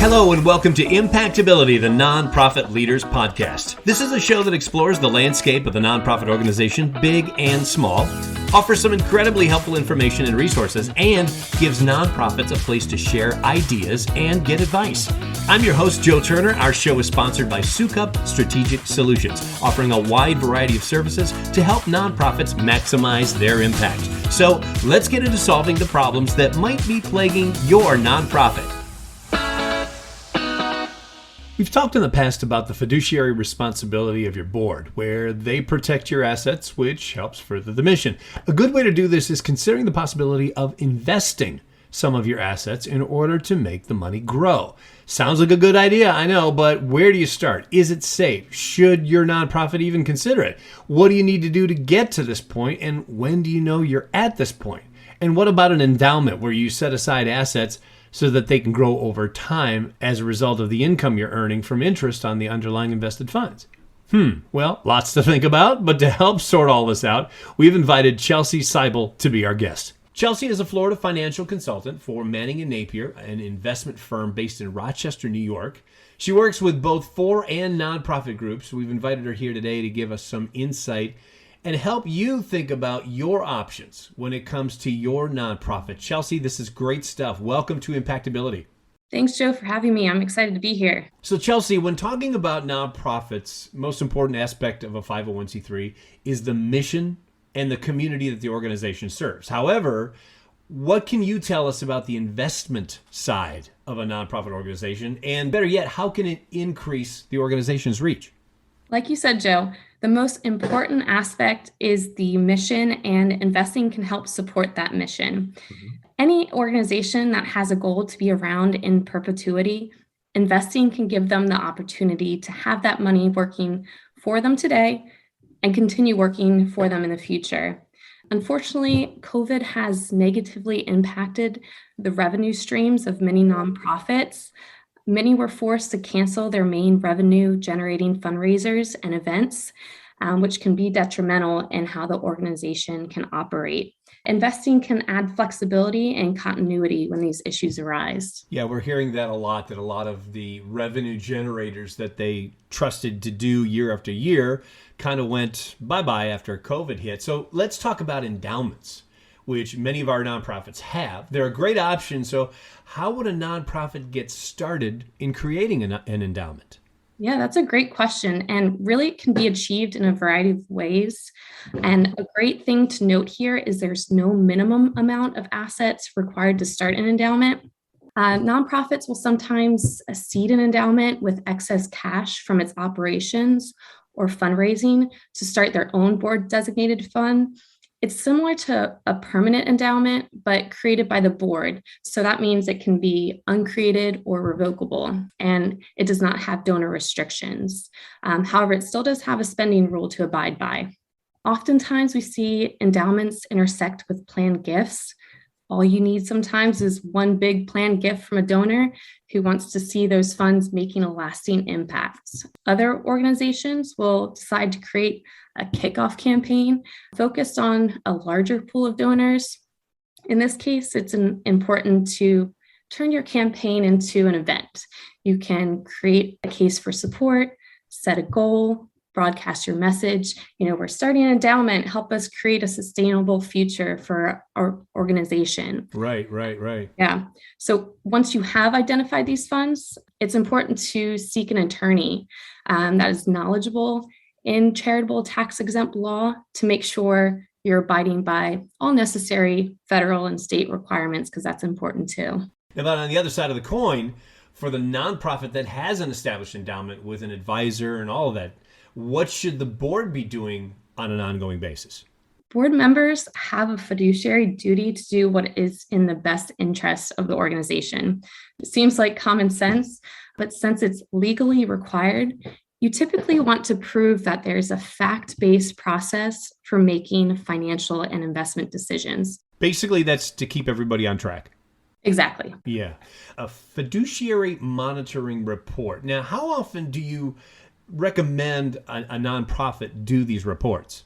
Hello and welcome to IMPACTability, the Nonprofit Leaders Podcast. This is a show that explores the landscape of the nonprofit organization, big and small, offers some incredibly helpful information and resources, and gives nonprofits a place to share ideas and get advice. I'm your host, Joe Turner. Our show is sponsored by Sukup Strategic Solutions, offering a wide variety of services to help nonprofits maximize their impact. So let's get into solving the problems that might be plaguing your nonprofit. We've talked in the past about the fiduciary responsibility of your board, where they protect your assets, which helps further the mission. A good way to do this is considering the possibility of investing some of your assets in order to make the money grow. Sounds like a good idea, I know, but where do you start? Is it safe? Should your nonprofit even consider it? What do you need to do to get to this point, and when do you know you're at this point? And what about an endowment where you set aside assets so that they can grow over time as a result of the income you're earning from interest on the underlying invested funds? Well, lots to think about, but to help sort all this out, we've invited Chelsea Seibel to be our guest. Chelsea is a Florida financial consultant for Manning Napier, an investment firm based in Rochester, New York. She works with both for and nonprofit groups. We've invited her here today to give us some insight and help you think about your options when it comes to your nonprofit. Chelsea, this is great stuff. Welcome to Impactability. Thanks, Joe, for having me. I'm excited to be here. So, Chelsea, when talking about nonprofits, most important aspect of a 501c3 is the mission and the community that the organization serves. However, what can you tell us about the investment side of a nonprofit organization? And better yet, how can it increase the organization's reach? Like you said, Joe, the most important aspect is the mission, and investing can help support that mission. Any organization that has a goal to be around in perpetuity, investing can give them the opportunity to have that money working for them today and continue working for them in the future. Unfortunately, COVID has negatively impacted the revenue streams of many nonprofits. Many were forced to cancel their main revenue-generating fundraisers and events, which can be detrimental in how the organization can operate. Investing can add flexibility and continuity when these issues arise. Yeah, we're hearing that a lot of the revenue generators that they trusted to do year after year kind of went bye-bye after COVID hit. So let's talk about endowments, which many of our nonprofits have. They're a great option. So how would a nonprofit get started in creating an endowment? Yeah, that's a great question, and really can be achieved in a variety of ways. And a great thing to note here is there's no minimum amount of assets required to start an endowment. Nonprofits will sometimes seed an endowment with excess cash from its operations or fundraising to start their own board designated fund. It's similar to a permanent endowment, but created by the board. So that means it can be uncreated or revocable, and it does not have donor restrictions. However, it still does have a spending rule to abide by. Oftentimes, we see endowments intersect with planned gifts. All you need sometimes is one big planned gift from a donor who wants to see those funds making a lasting impact. Other organizations will decide to create a kickoff campaign focused on a larger pool of donors. In this case, it's important to turn your campaign into an event. You can create a case for support, set a goal, broadcast your message. We're starting an endowment, help us create a sustainable future for our organization. Right. Yeah. So once you have identified these funds, it's important to seek an attorney that is knowledgeable in charitable tax-exempt law to make sure you're abiding by all necessary federal and state requirements, because that's important too. Now, on the other side of the coin, for the nonprofit that has an established endowment with an advisor and all of that, what should the board be doing on an ongoing basis? Board members have a fiduciary duty to do what is in the best interest of the organization. It seems like common sense, but since it's legally required, you typically want to prove that there's a fact-based process for making financial and investment decisions. Basically, that's to keep everybody on track. Exactly. Yeah. A fiduciary monitoring report. Now, how often do you recommend a nonprofit do these reports?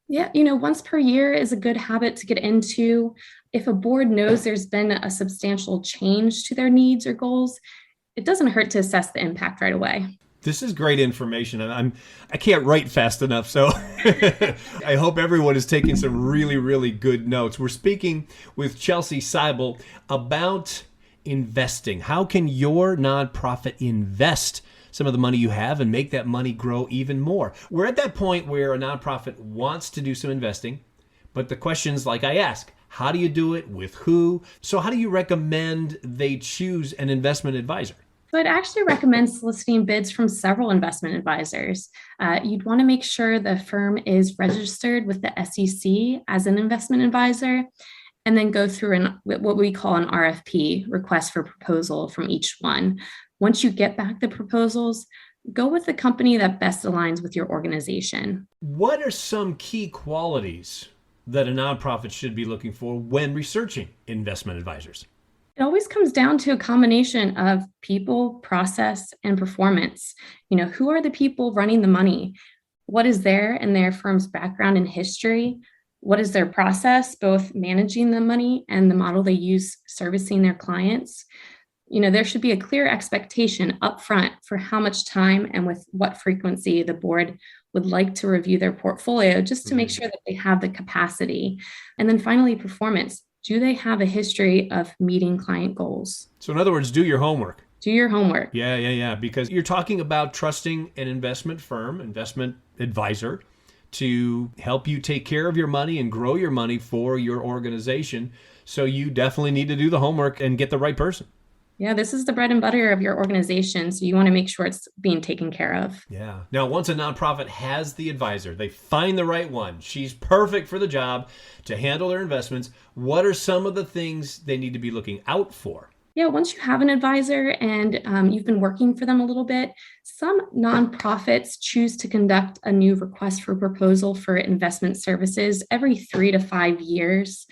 Yeah, once per year is a good habit to get into. If a board knows there's been a substantial change to their needs or goals, it doesn't hurt to assess the impact right away. This is great information, and I can't write fast enough, so I hope everyone is taking some really, really good notes. We're speaking with Chelsea Seibel about investing. How can your nonprofit invest some of the money you have and make that money grow even more? We're at that point where a nonprofit wants to do some investing, but the questions like I ask, how do you do it? With who? So how do you recommend they choose an investment advisor? So I'd actually recommend soliciting bids from several investment advisors. You'd want to make sure the firm is registered with the SEC as an investment advisor, and then go through what we call an RFP, request for proposal, from each one. Once you get back the proposals, go with the company that best aligns with your organization. What are some key qualities that a nonprofit should be looking for when researching investment advisors? It always comes down to a combination of people, process, and performance. Who are the people running the money? What is their firm's background and history? What is their process, both managing the money and the model they use servicing their clients? There should be a clear expectation upfront for how much time and with what frequency the board would like to review their portfolio, just to make sure that they have the capacity. And then finally, performance. Do they have a history of meeting client goals? So in other words, do your homework. Do your homework. Yeah. Because you're talking about trusting an investment firm, investment advisor, to help you take care of your money and grow your money for your organization. So you definitely need to do the homework and get the right person. Yeah, this is the bread and butter of your organization, so you want to make sure it's being taken care of. Yeah. Now, once a nonprofit has the advisor, they find the right one. She's perfect for the job to handle their investments. What are some of the things they need to be looking out for? Yeah, once you have an advisor and you've been working for them a little bit, some nonprofits choose to conduct a new request for proposal for investment services every 3 to 5 years.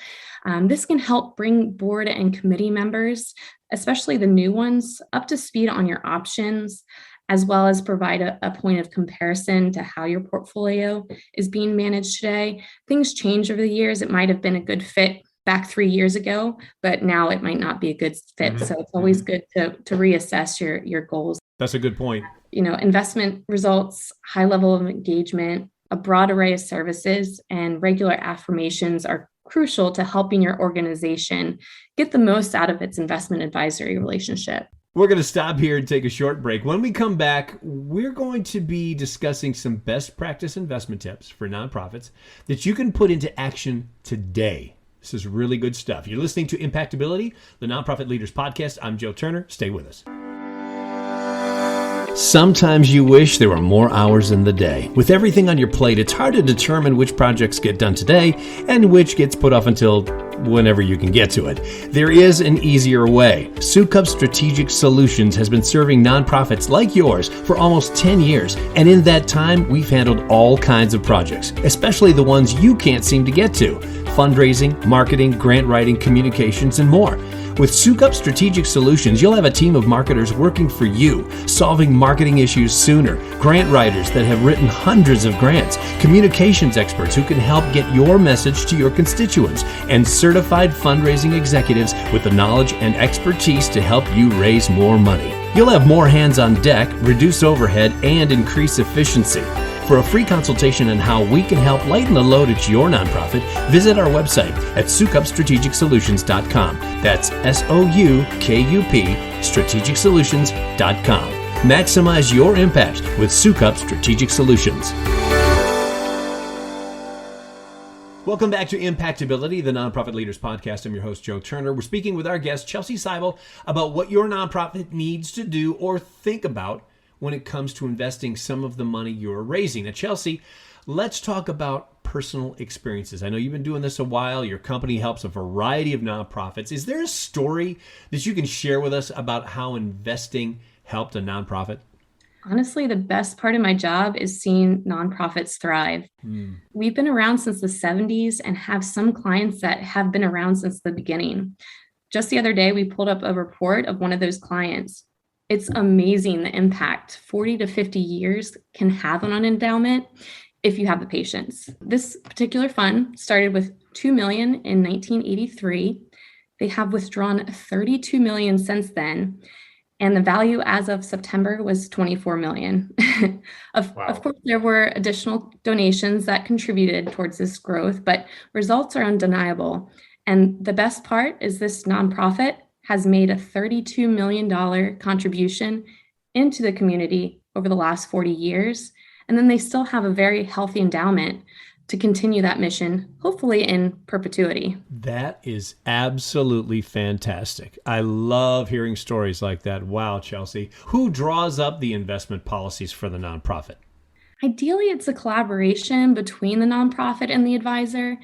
This can help bring board and committee members, especially the new ones, up to speed on your options, as well as provide a point of comparison to how your portfolio is being managed today. Things change over the years. It might have been a good fit back 3 years ago, but now it might not be a good fit. So it's always good to reassess your goals. That's a good point. Investment results, high level of engagement, a broad array of services, and regular affirmations are crucial to helping your organization get the most out of its investment advisory relationship. We're going to stop here and take a short break. When we come back, we're going to be discussing some best practice investment tips for nonprofits that you can put into action today. This is really good stuff. You're listening to Impactability, the Nonprofit Leaders Podcast. I'm Joe Turner. Stay with us. Sometimes you wish there were more hours in the day. With everything on your plate, it's hard to determine which projects get done today and which gets put off until whenever you can get to it. There is an easier way. Sukup Strategic Solutions has been serving nonprofits like yours for almost 10 years, and in that time, we've handled all kinds of projects, especially the ones you can't seem to get to: fundraising, marketing, grant writing, communications, and more. With Sukup Strategic Solutions, you'll have a team of marketers working for you, solving marketing issues sooner, grant writers that have written hundreds of grants, communications experts who can help get your message to your constituents, and certified fundraising executives with the knowledge and expertise to help you raise more money. You'll have more hands on deck, reduce overhead, and increase efficiency. For a free consultation on how we can help lighten the load at your nonprofit, visit our website at sukupstrategicsolutions.com. That's SOUKUP strategicsolutions.com. Maximize your impact with Sukup Strategic Solutions. Welcome back to Impactability, the Nonprofit Leaders Podcast. I'm your host, Joe Turner. We're speaking with our guest, Chelsea Seibel, about what your nonprofit needs to do or think about when it comes to investing some of the money you're raising. Now, Chelsea, let's talk about personal experiences. I know you've been doing this a while. Your company helps a variety of nonprofits. Is there a story that you can share with us about how investing helped a nonprofit? Honestly, the best part of my job is seeing nonprofits thrive. We've been around since the 70s and have some clients that have been around since the beginning. Just the other day, we pulled up a report of one of those clients. It's amazing the impact 40 to 50 years can have on an endowment if you have the patience. This particular fund started with $2 million in 1983. They have withdrawn $32 million since then. And the value as of September was 24 million. Of course, there were additional donations that contributed towards this growth, but results are undeniable. And the best part is this nonprofit has made a $32 million contribution into the community over the last 40 years. And then they still have a very healthy endowment to continue that mission, hopefully in perpetuity. That is absolutely fantastic. I love hearing stories like that. Wow, Chelsea. Who draws up the investment policies for the nonprofit? Ideally, it's a collaboration between the nonprofit and the advisor.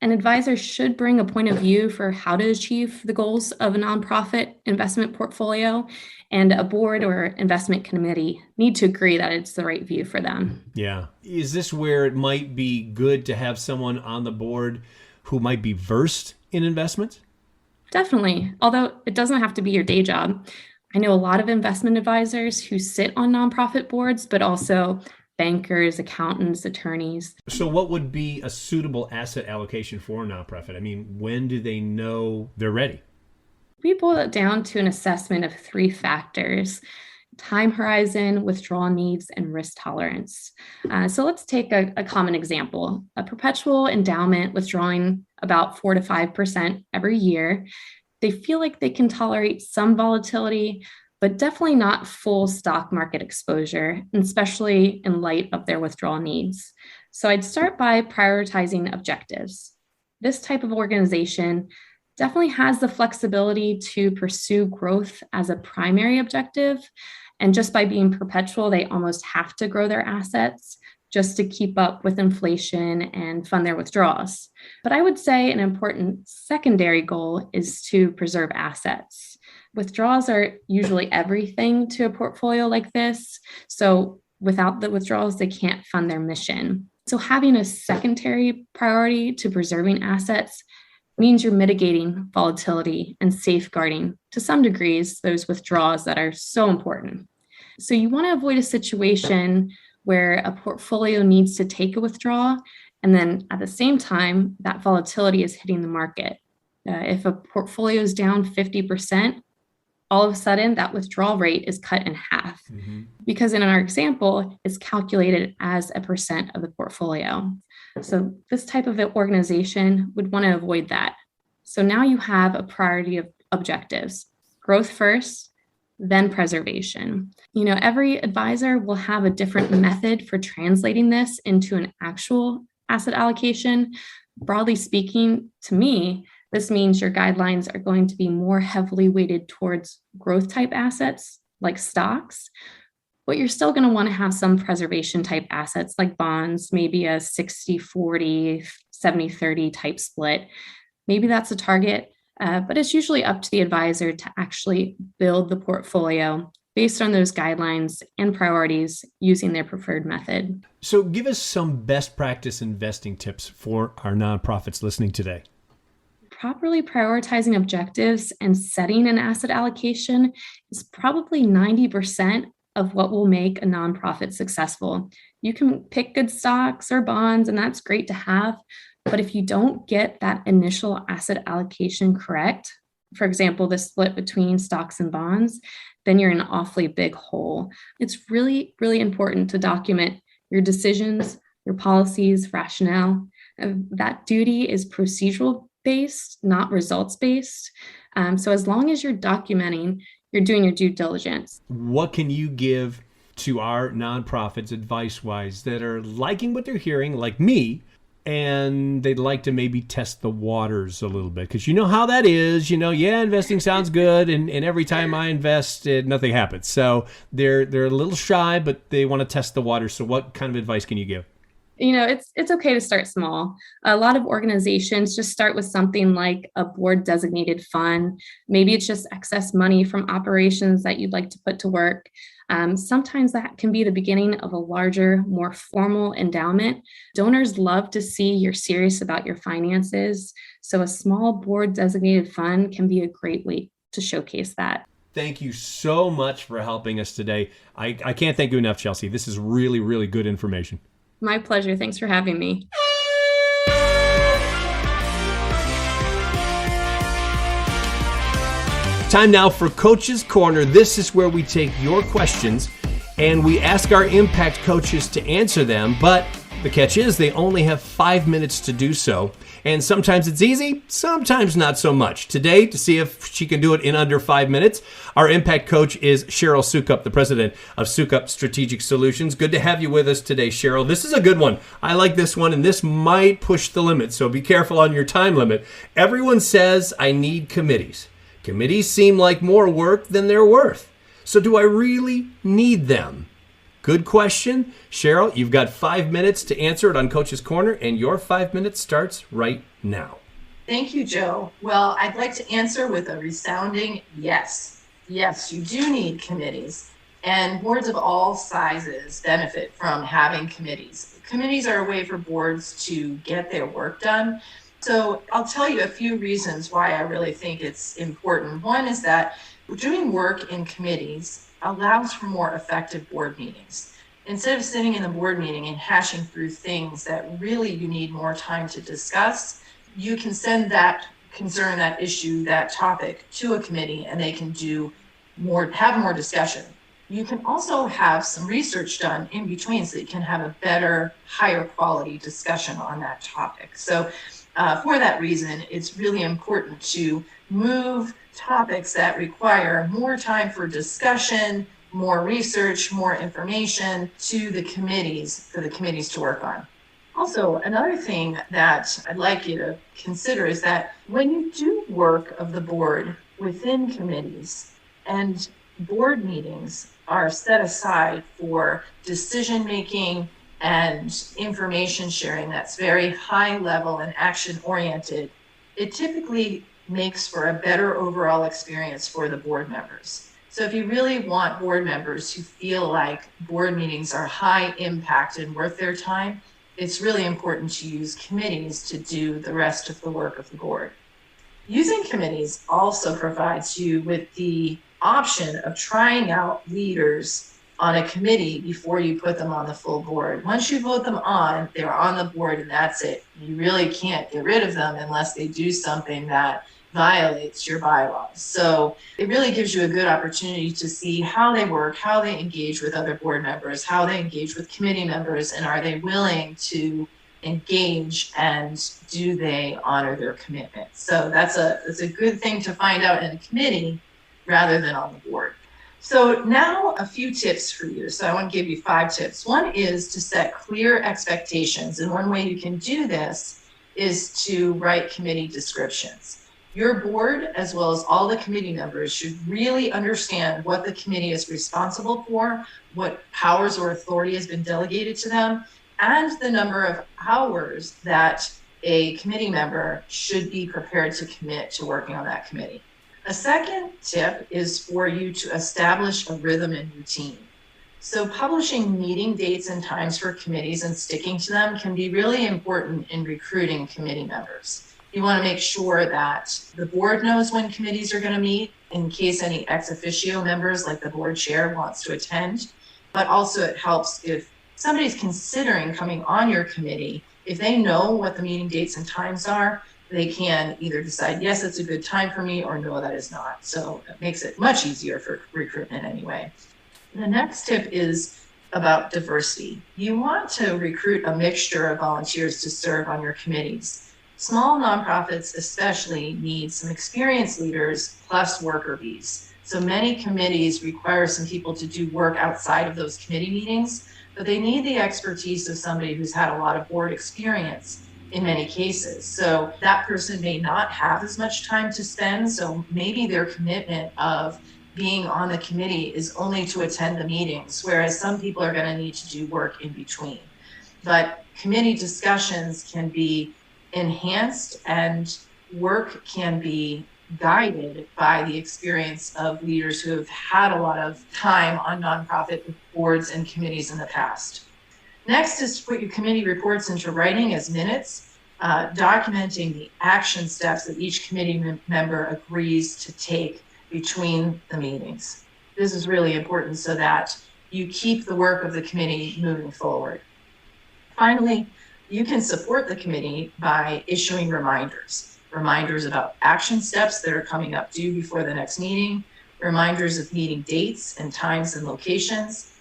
An advisor should bring a point of view for how to achieve the goals of a nonprofit investment portfolio, and a board or investment committee need to agree that it's the right view for them. Yeah. Is this where it might be good to have someone on the board who might be versed in investments? Definitely, although it doesn't have to be your day job. I know a lot of investment advisors who sit on nonprofit boards, but also bankers, accountants, attorneys. So what would be a suitable asset allocation for a nonprofit? I mean, when do they know they're ready? We boil it down to an assessment of 3 factors: time horizon, withdrawal needs, and risk tolerance. So let's take a common example. A perpetual endowment withdrawing about 4 to 5% every year. They feel like they can tolerate some volatility, but definitely not full stock market exposure, and especially in light of their withdrawal needs. So I'd start by prioritizing objectives. This type of organization definitely has the flexibility to pursue growth as a primary objective. And just by being perpetual, they almost have to grow their assets just to keep up with inflation and fund their withdrawals. But I would say an important secondary goal is to preserve assets. Withdrawals are usually everything to a portfolio like this. So without the withdrawals, they can't fund their mission. So having a secondary priority to preserving assets means you're mitigating volatility and safeguarding, to some degrees, those withdrawals that are so important. So you want to avoid a situation where a portfolio needs to take a withdrawal, and then at the same time, that volatility is hitting the market. If a portfolio is down 50%, all of a sudden that withdrawal rate is cut in half. Because in our example, it's calculated as a percent of the portfolio. So this type of organization would want to avoid that. So now you have a priority of objectives: growth first, then preservation. Every advisor will have a different method for translating this into an actual asset allocation. Broadly speaking, to me, this means your guidelines are going to be more heavily weighted towards growth type assets like stocks, but you're still going to want to have some preservation type assets like bonds, maybe a 60-40, 70-30 type split. Maybe that's a target, but it's usually up to the advisor to actually build the portfolio based on those guidelines and priorities using their preferred method. So give us some best practice investing tips for our nonprofits listening today. Properly prioritizing objectives and setting an asset allocation is probably 90% of what will make a nonprofit successful. You can pick good stocks or bonds, and that's great to have. But if you don't get that initial asset allocation correct, for example, the split between stocks and bonds, then you're in an awfully big hole. It's really, really important to document your decisions, your policies, rationale. That duty is procedural based, not results based. So as long as you're documenting, you're doing your due diligence. What can you give to our nonprofits advice-wise that are liking what they're hearing, like me, and they'd like to maybe test the waters a little bit? Because you know how that is. Investing sounds good, and every time I invest, nothing happens. So they're a little shy, but they want to test the waters. So what kind of advice can you give? It's okay to start small. A lot of organizations just start with something like a board designated fund. Maybe it's just excess money from operations that you'd like to put to work. Sometimes that can be the beginning of a larger, more formal endowment. Donors love to see you're serious about your finances. So a small board designated fund can be a great way to showcase that. Thank you so much for helping us today. I can't thank you enough, Chelsea. This is really, really good information. My pleasure. Thanks for having me. time now for Coach's Corner. This is where we take your questions and we ask our Impact coaches to answer them, but the catch is they only have 5 minutes to do so. And sometimes it's easy, sometimes not so much. Today, to see if she can do it in under 5 minutes, our Impact coach is Cheryl Sukup, the president of Sukup Strategic Solutions. Good to have you with us today, Cheryl. This is a good one. I like this one, and this might push the limit, so be careful on your time limit. Everyone says, I need committees. Committees seem like more work than they're worth. So do I really need them? Good question. Cheryl, you've got 5 minutes to answer it on Coach's Corner, and your 5 minutes starts right now. Thank you, Joe. Well, I'd like to answer with a resounding yes. Yes, you do need committees, and boards of all sizes benefit from having committees. Committees are a way for boards to get their work done. So I'll tell you a few reasons why I really think it's important. One is that doing work in committees allows for more effective board meetings. Instead of sitting in the board meeting and hashing through things that really you need more time to discuss, you can send that concern, that issue, that topic to a committee, and they can have more discussion. You can also have some research done in between so that you can have a better, higher quality discussion on that topic. So for that reason, it's really important to move topics that require more time for discussion, more research, more information to the committees, for the committees to work on. Also, another thing that I'd like you to consider is that when you do work of the board within committees, and board meetings are set aside for decision making and information sharing that's very high level and action oriented, it typically makes for a better overall experience for the board members. So if you really want board members who feel like board meetings are high impact and worth their time, it's really important to use committees to do the rest of the work of the board. Using committees also provides you with the option of trying out leaders on a committee before you put them on the full board. Once you vote them on, they're on the board and that's it. You really can't get rid of them unless they do something that violates your bylaws. So it really gives you a good opportunity to see how they work, how they engage with other board members, how they engage with committee members, and are they willing to engage and do they honor their commitments. So that's a good thing to find out in a committee rather than on the board. So now a few tips for you. So I want to give you 5 tips. One is to set clear expectations. And one way you can do this is to write committee descriptions. Your board, as well as all the committee members, should really understand what the committee is responsible for, what powers or authority has been delegated to them, and the number of hours that a committee member should be prepared to commit to working on that committee. A second tip is for you to establish a rhythm and routine. So publishing meeting dates and times for committees and sticking to them can be really important in recruiting committee members. You want to make sure that the board knows when committees are going to meet in case any ex officio members like the board chair wants to attend. But also it helps if somebody's considering coming on your committee, if they know what the meeting dates and times are, they can either decide, yes, it's a good time for me, or no, that is not. So it makes it much easier for recruitment anyway. The next tip is about diversity. You want to recruit a mixture of volunteers to serve on your committees. Small nonprofits especially need some experienced leaders plus worker bees. So many committees require some people to do work outside of those committee meetings, but they need the expertise of somebody who's had a lot of board experience in many cases. So that person may not have as much time to spend. So maybe their commitment of being on the committee is only to attend the meetings, whereas some people are going to need to do work in between. But committee discussions can be enhanced and work can be guided by the experience of leaders who have had a lot of time on nonprofit boards and committees in the past. Next is to put your committee reports into writing as minutes, documenting the action steps that each committee member agrees to take between the meetings. This is really important so that you keep the work of the committee moving forward. Finally, you can support the committee by issuing reminders. reminders about action steps that are coming up due before the next meeting, reminders of meeting dates and times and locations.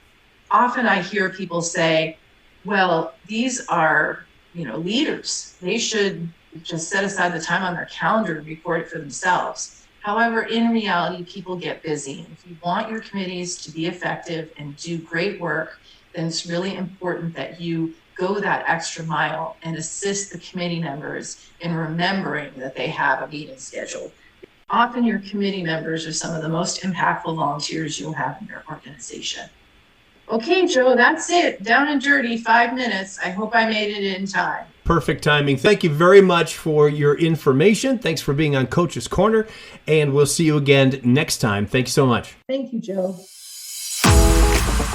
Often I hear people say, well, these are, leaders. They should just set aside the time on their calendar and record it for themselves. However, in reality, people get busy. And if you want your committees to be effective and do great work, then it's really important that you go that extra mile and assist the committee members in remembering that they have a meeting scheduled. Often your committee members are some of the most impactful volunteers you'll have in your organization. Okay, Joe, that's it. Down and dirty, 5 minutes. I hope I made it in time. Perfect timing. Thank you very much for your information. Thanks for being on Coach's Corner, and we'll see you again next time. Thank you so much. Thank you, Joe.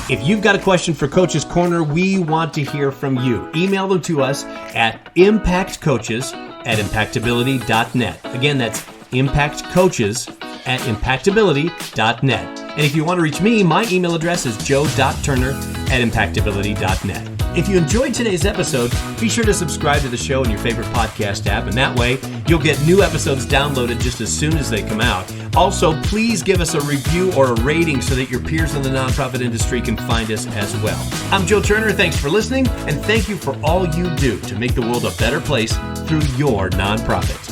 If you've got a question for Coach's Corner, we want to hear from you. Email them to us at impactcoaches@impactability.net. Again, that's impactcoaches@impactability.net. And if you want to reach me, my email address is joe.turner@impactability.net. If you enjoyed today's episode, be sure to subscribe to the show in your favorite podcast app, and that way you'll get new episodes downloaded just as soon as they come out. Also, please give us a review or a rating so that your peers in the nonprofit industry can find us as well. I'm Joe Turner. Thanks for listening, and thank you for all you do to make the world a better place through your nonprofit.